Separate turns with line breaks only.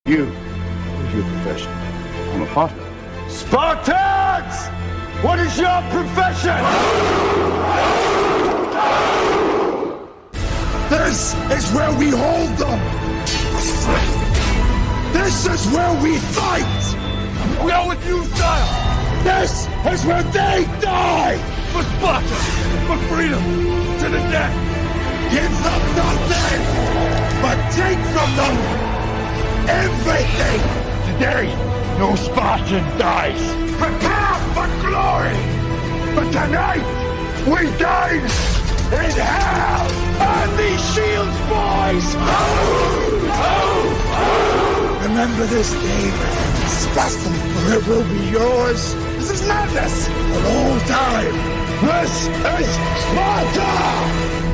You, what is your profession? I'm a potter.
Spartans! What is your profession?
This is where we hold them! This is where we fight!
We are with you, sire!
This is where they die!
For Sparta! For freedom! To the death!
Give them nothing! But take from them everything!
Today, no Spartan dies!
Prepare for glory! But tonight, we dine in hell!
And these shields, boys!
Remember this day, Sparta, or it will be yours. This is madness! The whole time! This is Sparta!